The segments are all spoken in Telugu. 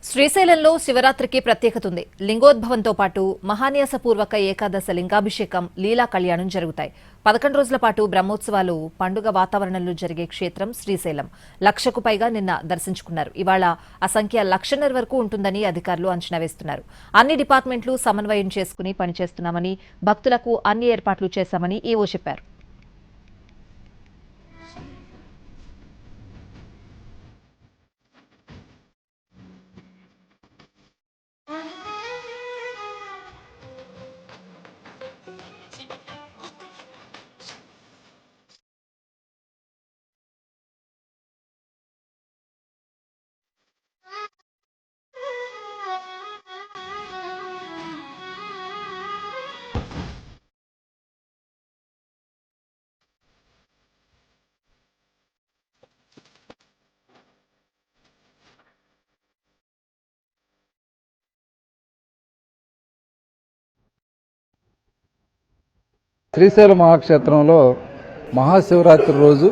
శ్రీశైలంలో శివరాత్రికి ప్రత్యేకత ఉంది. లింగోద్భవంతో పాటు మహాన్యాసపూర్వక ఏకాదశ లింగాభిషేకం, లీలా కళ్యాణం జరుగుతాయి. 11 రోజుల పాటు బ్రహ్మోత్సవాలు పండుగ వాతావరణంలో జరిగే క్షేత్రం శ్రీశైలం. 1,00,000కు పైగా నిన్న దర్శించుకున్నారు. ఇవాళ ఆ సంఖ్య 1,50,000 వరకు ఉంటుందని అధికారులు అంచనా వేస్తున్నారు. అన్ని డిపార్ట్మెంట్లు సమన్వయం చేసుకుని పనిచేస్తున్నామని, భక్తులకు అన్ని ఏర్పాట్లు చేశామని ఈవో చెప్పారు. శ్రీశైల మహాక్షేత్రంలో మహాశివరాత్రి రోజు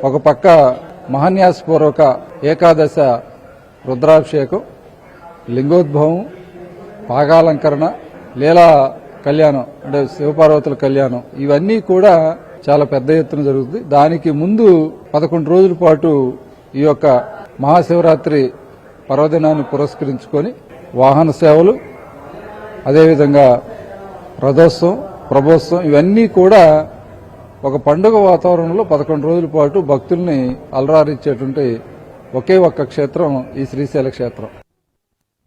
ఒక పక్క మహాన్యాసపూర్వక ఏకాదశ రుద్రాభిషేకం, లింగోద్భవం, పాగాలంకరణ, లీలా కళ్యాణం అంటే శివపార్వతుల కళ్యాణం ఇవన్నీ కూడా చాలా పెద్ద ఎత్తున జరుగుతుంది. దానికి ముందు 11 రోజుల పాటు ఈ యొక్క మహాశివరాత్రి పర్వదినాన్ని పురస్కరించుకొని వాహన సేవలు, అదేవిధంగా రథోత్సవం, ప్రభోత్సవం ఇవన్నీ కూడా ఒక పండుగ వాతావరణంలో 11 రోజుల పాటు భక్తుల్ని అలరారించేటువంటి ఒకే ఒక్క క్షేత్రం ఈ శ్రీశైల క్షేత్రం.